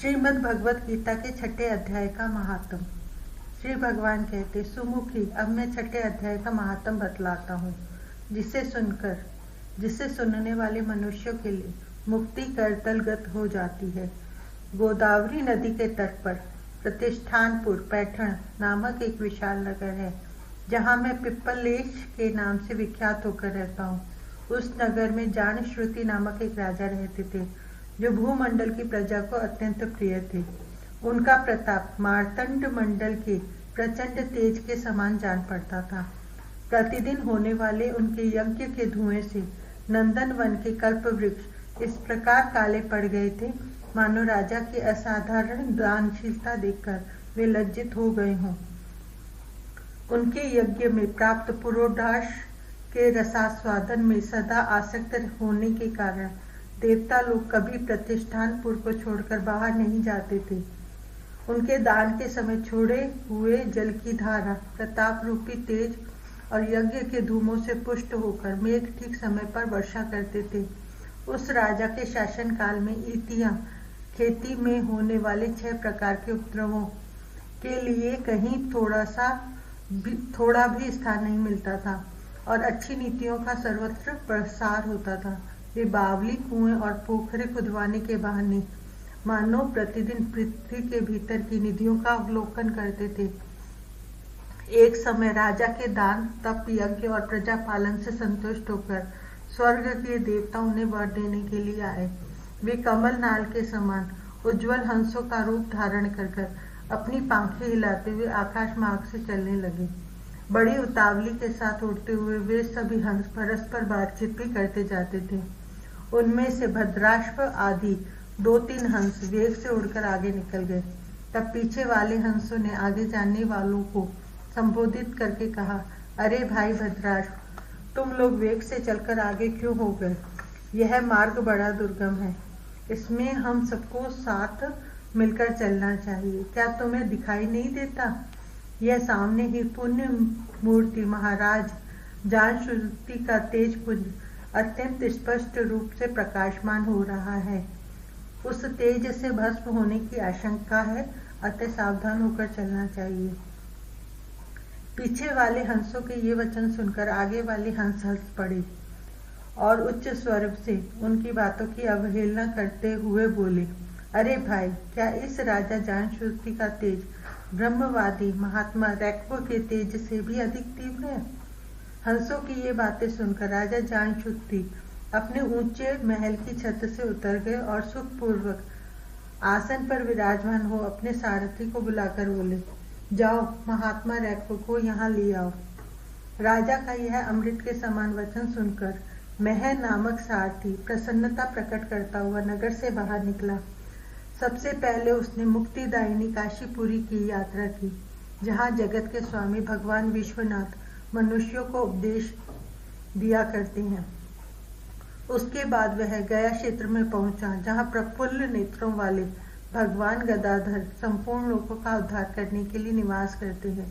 श्रीमद् भगवत गीता के छठे अध्याय का महात्म। श्री भगवान कहते, सुमुखी, अब मैं छठे अध्याय का महात्म बतलाता हूँ, जिसे सुनने वाले मनुष्यों के लिए मुक्ति करतलगत हो जाती है। गोदावरी नदी के तट पर प्रतिष्ठानपुर पैठण नामक एक विशाल नगर है, जहाँ मैं पिप्पलेश के नाम से विख्यात होकर रहता हूँ। उस नगर में जानश्रुति नामक एक राजा रहते थे, जो भूमंडल की प्रजा को अत्यंत प्रिय थे। उनका प्रताप मार्तंड मंडल के प्रचंड तेज के समान जान पड़ता था। प्रतिदिन होने वाले उनके यज्ञ के धुएं से नंदन वन के कल्प वृक्ष इस प्रकार काले पड़ गए थे, मानो राजा की असाधारण दानशीलता देखकर वे लज्जित हो गए हों। उनके यज्ञ में प्राप्त पुरोडाश के रसास्वादन में सदा आसक्त होने के कारण देवता लोग कभी प्रतिष्ठानपुर को छोड़कर बाहर नहीं जाते थे। उनके दान के समय छोड़े हुए जल की धारा प्रताप रूपी तेज और यज्ञ के धूमों से पुष्ट होकर मेघ ठीक समय पर वर्षा करते थे। उस राजा के शासन काल में ईतियां खेती में होने वाले 6 प्रकार के उपद्रवों के लिए कहीं थोड़ा भी स्थान नहीं मिलता था और अच्छी नीतियों का सर्वत्र प्रसार होता था। वे बावली, कुएं और पोखरे खुदवाने के बहाने मानो प्रतिदिन पृथ्वी के भीतर की निधियों का अवलोकन करते थे। एक समय राजा के दान, तप, यज्ञ और प्रजा पालन से संतुष्ट होकर स्वर्ग के देवता उन्हें वर देने के लिए आए। वे कमल नाल के समान उज्जवल हंसों का रूप धारण कर अपनी पांखें हिलाते हुए आकाश मार्ग से चलने लगे। बड़ी उतावली के साथ उड़ते हुए वे सभी हंस परस्पर बातचीत भी करते जाते थे। उनमें से भद्राश्व आदि 2-3 हंस वेग से उड़कर आगे निकल गए। तब पीछे वाले हंसों ने आगे जाने वालों को संबोधित करके कहा, अरे भाई भद्राश्व, तुम लोग वेग से चलकर आगे क्यों हो गए? यह मार्ग बड़ा दुर्गम है, इसमें हम सबको साथ मिलकर चलना चाहिए। क्या तुम्हें दिखाई नहीं देता? यह सामने ही पुण्य मूर्ति महाराज जानश्रुति का तेज पुंज अत्यंत स्पष्ट रूप से प्रकाशमान हो रहा है। उस तेज से भस्म होने की आशंका है, अतः सावधान होकर चलना चाहिए। पीछे वाले हंसों के ये वचन सुनकर आगे वाले हंस हंस पड़े और उच्च स्वर से उनकी बातों की अवहेलना करते हुए बोले, अरे भाई, क्या इस राजा जानश्रुति का तेज ब्रह्मवादी महात्मा रैक्व के तेज से भी अधिक तीव्र है? हंसों की ये बातें सुनकर राजा जानश्रुति अपने ऊंचे महल की छत से उतर गए और सुखपूर्वक आसन पर विराजमान हो अपने सारथी को बुलाकर बोले, जाओ, महात्मा रैक्व को यहाँ ले आओ। राजा का यह अमृत के समान वचन सुनकर मह नामक सारथी प्रसन्नता प्रकट करता हुआ नगर से बाहर निकला। सबसे पहले उसने मुक्तिदायिनी काशीपुरी की यात्रा की, जहाँ जगत के स्वामी भगवान विश्वनाथ मनुष्यों को उपदेश दिया करते हैं। उसके बाद वह गया क्षेत्र में पहुंचा, जहाँ प्रफुल्ल नेत्रों वाले भगवान गदाधर संपूर्ण लोगों का उद्धार करने के लिए निवास करते हैं।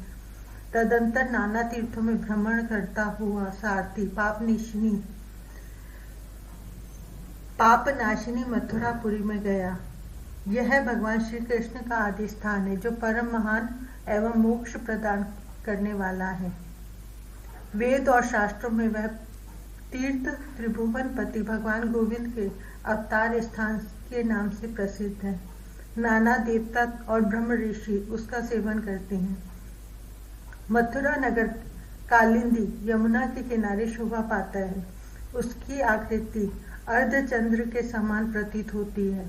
तदंतर नाना तीर्थों में भ्रमण करता हुआ सारथी पापनाशिनी मथुरापुरी में गया। यह भगवान श्री कृष्ण का आदि स्थान है, जो परम महान एवं मोक्ष प्रदान करने वाला है। वेद और शास्त्रों में वह तीर्थ त्रिभुवनपति भगवान गोविंद के अवतार स्थान के नाम से प्रसिद्ध है। नाना देवता और ब्रह्म ऋषि उसका सेवन करते हैं। मथुरा नगर कालिंदी यमुना के किनारे शोभा पाता है। उसकी आकृति अर्धचंद्र के समान प्रतीत होती है।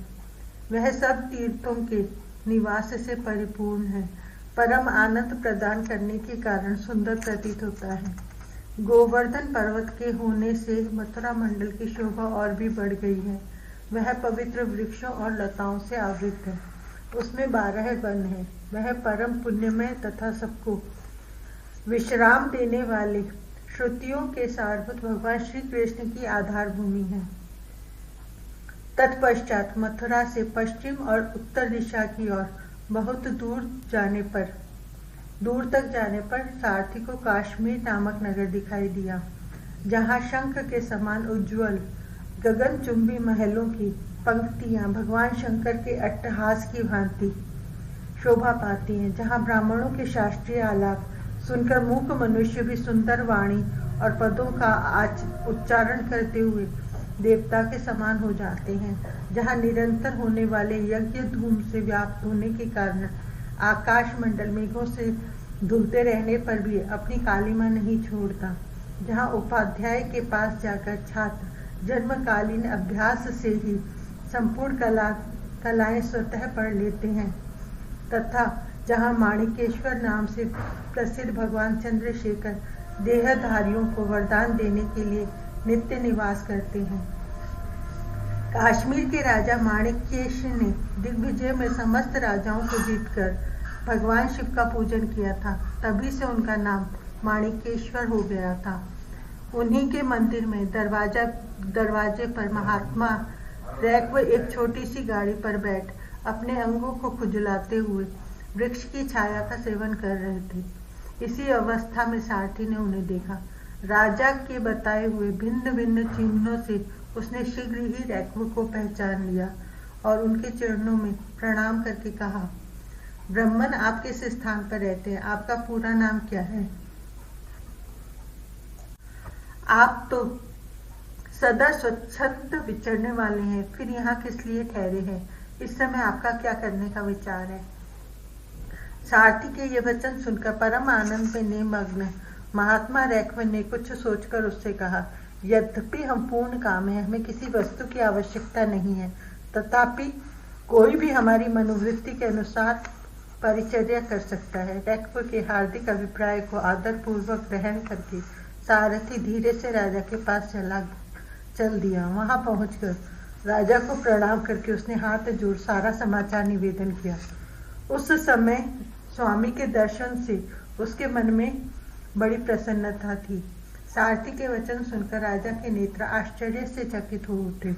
वह सब तीर्थों के निवास से परिपूर्ण है। परम आनंद प्रदान करने के कारण सुंदर प्रतीत होता है। गोवर्धन पर्वत के होने से मथुरा मंडल की शोभा और भी बढ़ गई है। वह पवित्र वृक्षों और लताओं से आवृत है। उसमें 12 वन है। वह परम पुण्यमय तथा सबको विश्राम देने वाले श्रुतियों के सारभूत भगवान श्री कृष्ण की आधार भूमि है। तत्पश्चात मथुरा से पश्चिम और उत्तर दिशा की ओर बहुत दूर तक जाने पर सारथी को काश्मीर नामक नगर दिखाई दिया, जहाँ शंख के समान उज्ज्वल गगनचुंबी महलों की पंक्तियां भगवान शंकर के अट्टहास की भांति शोभा पाती हैं, जहां ब्राह्मणों के शास्त्रीय आलाप सुनकर मूक मनुष्य भी सुंदर वाणी और पदों का उच्चारण करते हुए देवता के समान हो जाते हैं, जहां निरंतर होने वाले यज्ञ धूम से व्याप्त होने के कारण आकाश मंडल मेघों से धुलते रहने पर भी अपनी कालिमा नहीं छोड़ता, जहां उपाध्याय के पास जाकर छात्र जन्मकालीन अभ्यास से ही संपूर्ण कलाएं स्वतः पढ़ लेते हैं, तथा जहां माणिकेश्वर नाम से प्रसिद्ध भगवान चंद्रशेखर देहधारियों को वरदान देने के लिए नित्य निवास करते हैं। काश्मीर के राजा माणिकेश ने दिग्विजय में समस्त राजाओं को जीतकर भगवान शिव का पूजन किया था, तभी से उनका नाम माणिकेश्वर हो गया था। उन्हीं के मंदिर में दरवाजे पर महात्मा रैक्व एक छोटी सी गाड़ी पर बैठ अपने अंगों को खुजलाते हुए वृक्ष की छाया का सेवन कर रहे थे। इसी अवस्था में सारथी ने उन्हें देखा। राजा के बताए हुए भिन्न भिन्न चिन्हों से उसने शीघ्र ही रैक्व को पहचान लिया और उनके चरणों में प्रणाम करके कहा, ब्राह्मण आप किस स्थान पर रहते हैं? आपका पूरा नाम क्या है? आप तो सदा स्वच्छंद विचरने वाले हैं, फिर यहाँ किस लिए ठहरे हैं? इस समय आपका क्या करने का विचार है? सारथी के ये वचन सुनकर परम आनंद में निमग्न महात्मा रैक्व ने कुछ सोचकर उससे कहा, यद्यपि हम पूर्ण काम है, हमें किसी वस्तु की आवश्यकता नहीं है, तथापि कोई भी हमारी मनोवृत्ति के अनुसार परिचर्या कर सकता है। रैक्व के हार्दिक अभिप्राय को आदर पूर्वक ग्रहण करके सारथी धीरे से राजा के पास चल दिया। वहां पहुंचकर राजा को प्रणाम करके उसने हाथ जोड़ सारा समाचार निवेदन किया। उस समय स्वामी के दर्शन से उसके मन में बड़ी प्रसन्नता थी। सारथी के वचन सुनकर राजा के नेत्र आश्चर्य से चकित हो उठे।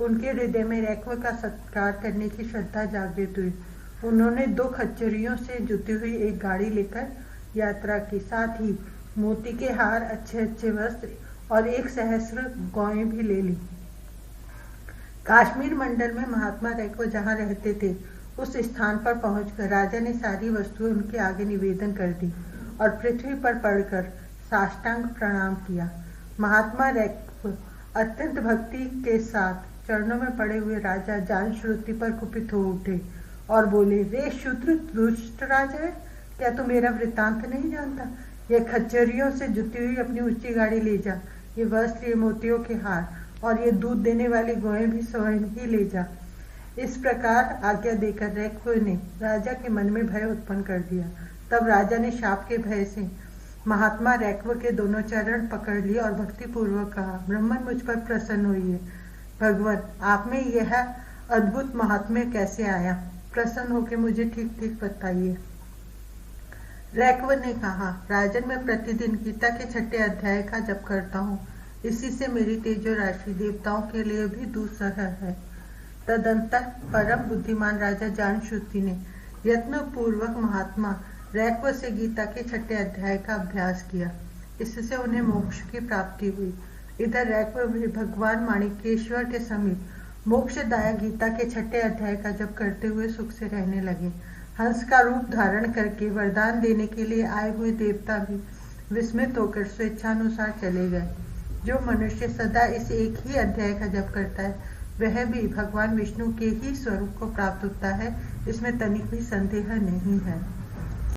उनके हृदय में रैक्व का सत्कार करने की श्रद्धा जागृत हुई। उन्होंने 2 खच्चरियों से जुटी हुई एक गाड़ी लेकर यात्रा की, साथ ही मोती के हार, अच्छे अच्छे वस्त्र और 1 सहस्र गौएं भी ले ली। काश्मीर मंडल में महात्मा रैक्व जहाँ रहते थे उस स्थान पर पहुंचकर राजा ने सारी वस्तुएं उनके आगे निवेदन कर दी और पृथ्वी पर पड़कर साष्टांग प्रणाम किया। महात्मा रैक्व अत्यंत भक्ति के साथ चरणों में पड़े हुए राजा जान श्रुति पर कुपित हो उठे और बोले, रे शूद्र दुष्ट राजा है, क्या तू मेरा वृत्तांत नहीं जानता? यह खच्चरियों से जुटी हुई अपनी ऊंची गाड़ी ले जा, ये वस्त्र, ये मोतियों के हार और ये दूध देने वाली गौएं भी स्वयं ही ले जा। इस प्रकार आज्ञा देकर रैक्व ने राजा के मन में भय उत्पन्न कर दिया। तब राजा ने शाप के भय से महात्मा रैक्व के दोनों चरण पकड़ लिए और भक्ति पूर्वक कहा, ब्राह्मण मुझ पर प्रसन्न होइए। भगवान आप में यह अद्भुत महात्म्य कैसे आया? प्रसन्न होकर मुझे ठीक ठीक बताइए। रैक्व ने कहा, राजन मैं प्रतिदिन गीता के 6ठे अध्याय का जप करता हूँ, इसी से मेरी तेजो राशि देवताओं के लिए भी दूसर है। तदंतर परम बुद्धिमान राजा जानश्रुति ने यत्न पूर्वक महात्मा रैक्व से गीता के 6ठे अध्याय का अभ्यास किया। इससे उन्हें मोक्ष की प्राप्ति हुई। इधर रैक्व भी भगवान माणिकेश्वर के समीप मोक्षदायक गीता के 6ठे अध्याय का जप करते हुए सुख से रहने लगे। हंस का रूप धारण करके वरदान देने के लिए आए हुए देवता भी विस्मित होकर स्वेच्छानुसार चले गए। जो मनुष्य सदा इस एक ही अध्याय का जप करता है वह भी भगवान विष्णु के ही स्वरूप को प्राप्त होता है, इसमें तनिक भी संदेह नहीं है।